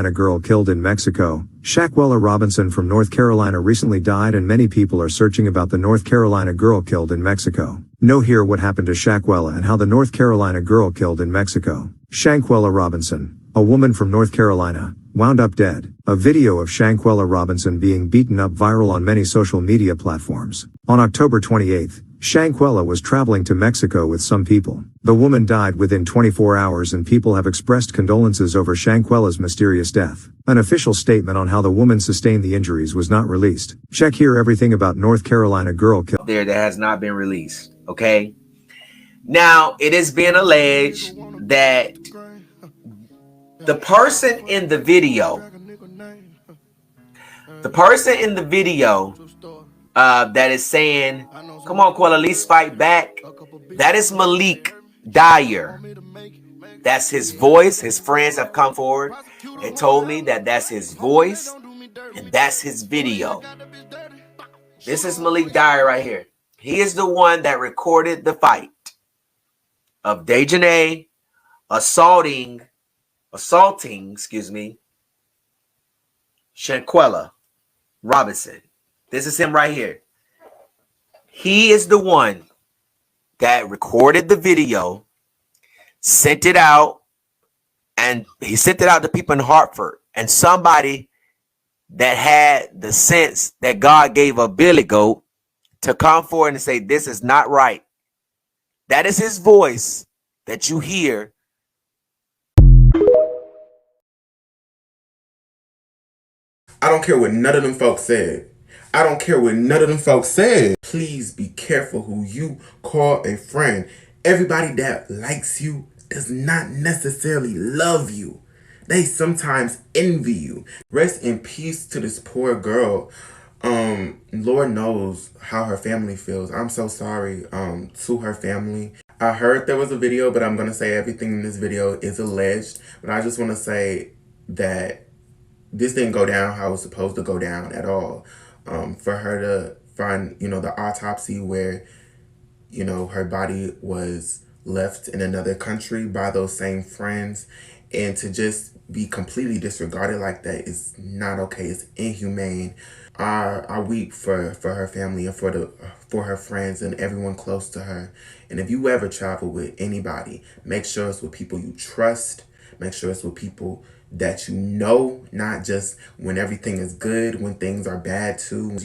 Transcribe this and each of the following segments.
A girl killed in Mexico. Shaquille Robinson from North Carolina recently died, and many people are searching about the North Carolina girl killed in Mexico. Know here what happened to Shaquille and how the North Carolina girl killed in Mexico. Shaquille Robinson, a woman from North Carolina, wound up dead. A video of Shaquille Robinson being beaten up viral on many social media platforms. On October 28th, Shaquille was traveling to Mexico with some people. The woman died within 24 hours, and people have expressed condolences over Shaquille's mysterious death. An official statement on how the woman sustained the injuries was not released. Check here everything about North Carolina girl killed there that has not been released. Okay. Now, it is being alleged that the person in the video that is saying, come on, Quell, at least fight back, that is Malik Dyer. That's his voice. His friends have come forward and told me that that's his voice and that's his video. This is Malik Dyer right here. He is the one that recorded the fight of Dejanay assaulting, Shaquille Robinson. This is him right here. He is the one that recorded the video, sent it out, and he sent it out to people in Hartford. And somebody that had the sense that God gave a billy goat to come forward and say, this is not right. That is his voice that you hear. I don't care what none of them folks said. I don't care what none of them folks said. Please be careful who you call a friend. Everybody that likes you does not necessarily love you. They sometimes envy you. Rest in peace to this poor girl. Lord knows how her family feels. I'm so sorry to her family. I heard there was a video, but I'm going to say everything in this video is alleged. But I just want to say that this didn't go down how it was supposed to go down at all. For her to find, the autopsy where, her body was left in another country by those same friends, and to just be completely disregarded like that is not okay. It's inhumane. I weep for her family and for her friends and everyone close to her. And if you ever travel with anybody, make sure it's with people you trust. Make sure it's with people that you know, not just when everything is good, when things are bad too.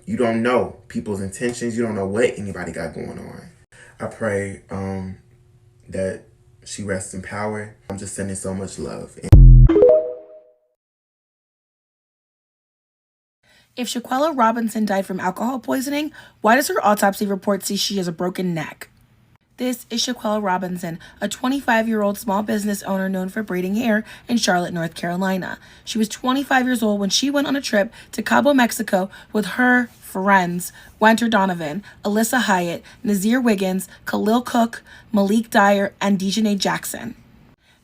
You don't know people's intentions. You don't know what anybody got going on. I pray that she rests in power. I'm just sending so much love. If Shaquille Robinson died from alcohol poisoning, why does her autopsy report say she has a broken neck? This is Shaquille Robinson, a 25-year-old small business owner known for braiding hair in Charlotte, North Carolina. She was 25 years old when she went on a trip to Cabo, Mexico with her friends, Winter Donovan, Alyssa Hyatt, Nazir Wiggins, Khalil Cook, Malik Dyer, and Dejanay Jackson.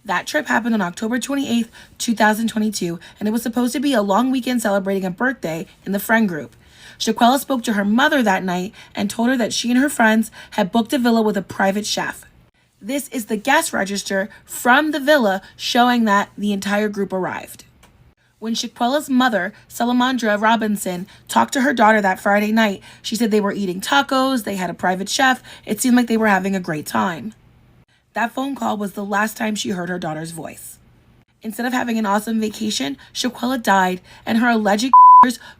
That trip happened on October 28th, 2022, and it was supposed to be a long weekend celebrating a birthday in the friend group. Shaquille spoke to her mother that night and told her that she and her friends had booked a villa with a private chef. This is the guest register from the villa showing that the entire group arrived. When Shaquille's mother, Salamandra Robinson, talked to her daughter that Friday night, she said they were eating tacos, they had a private chef, it seemed like they were having a great time. That phone call was the last time she heard her daughter's voice. Instead of having an awesome vacation, Shaquille died, and her alleged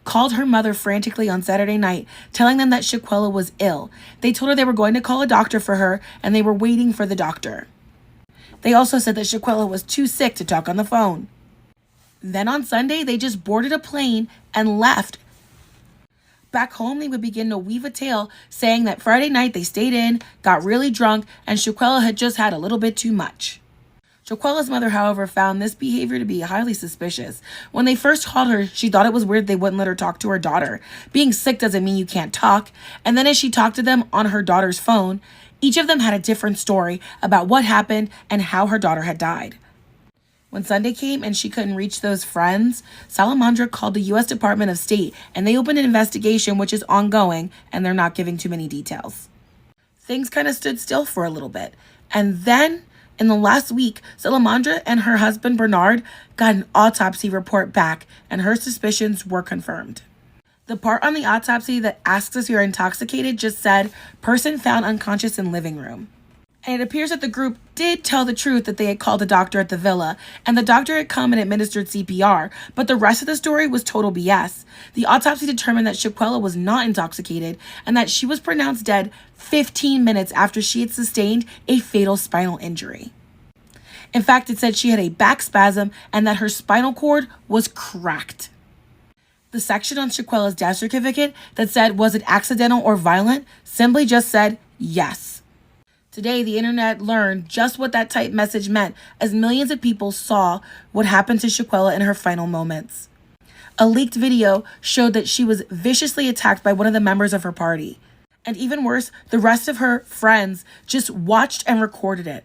called her mother frantically on Saturday night, telling them that Shaquille was ill. They told her they were going to call a doctor for her, and they were waiting for the doctor. They also said that Shaquille was too sick to talk on the phone. Then on Sunday, they just boarded a plane and left. Back home, they would begin to weave a tale, saying that Friday night they stayed in, got really drunk, and Shaquille had just had a little bit too much. Shaquille's mother, however, found this behavior to be highly suspicious. When they first called her, she thought it was weird they wouldn't let her talk to her daughter. Being sick doesn't mean you can't talk. And then as she talked to them on her daughter's phone, each of them had a different story about what happened and how her daughter had died. When Sunday came and she couldn't reach those friends, Salamandra called the U.S. Department of State, and they opened an investigation which is ongoing, and they're not giving too many details. Things kind of stood still for a little bit. And then In the last week, Salamandra and her husband Bernard got an autopsy report back, and her suspicions were confirmed. The part on the autopsy that asks if you're intoxicated just said, person found unconscious in living room. And it appears that the group did tell the truth that they had called a doctor at the villa, and the doctor had come and administered CPR, but the rest of the story was total BS. The autopsy determined that Shaquilla was not intoxicated, and that she was pronounced dead 15 minutes after she had sustained a fatal spinal injury. In fact, it said she had a back spasm and that her spinal cord was cracked. The section on Shaquilla's death certificate that said, was it accidental or violent, simply just said, yes. Today, the internet learned just what that type message meant as millions of people saw what happened to Shaquilla in her final moments. A leaked video showed that she was viciously attacked by one of the members of her party. And even worse, the rest of her friends just watched and recorded it.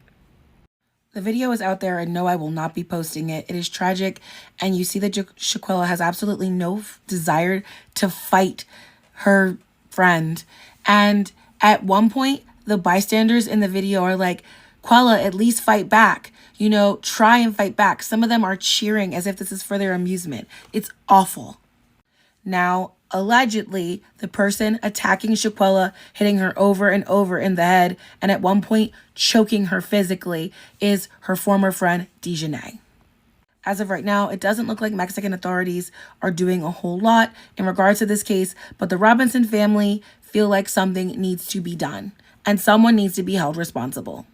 The video is out there, and no, I will not be posting it. It is tragic, and you see that Shaquilla has absolutely no desire to fight her friend. And at one point, the bystanders in the video are like, Quella, at least fight back. You know, try and fight back. Some of them are cheering as if this is for their amusement. It's awful. Now, allegedly, the person attacking Shaquilla, hitting her over and over in the head, and at one point choking her physically, is her former friend, Dejanay. As of right now, it doesn't look like Mexican authorities are doing a whole lot in regards to this case, but the Robinson family feel like something needs to be done, and someone needs to be held responsible.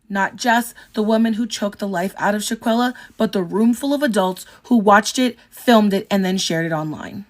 Not just the woman who choked the life out of Shaquilla, but the room full of adults who watched it, filmed it, and then shared it online.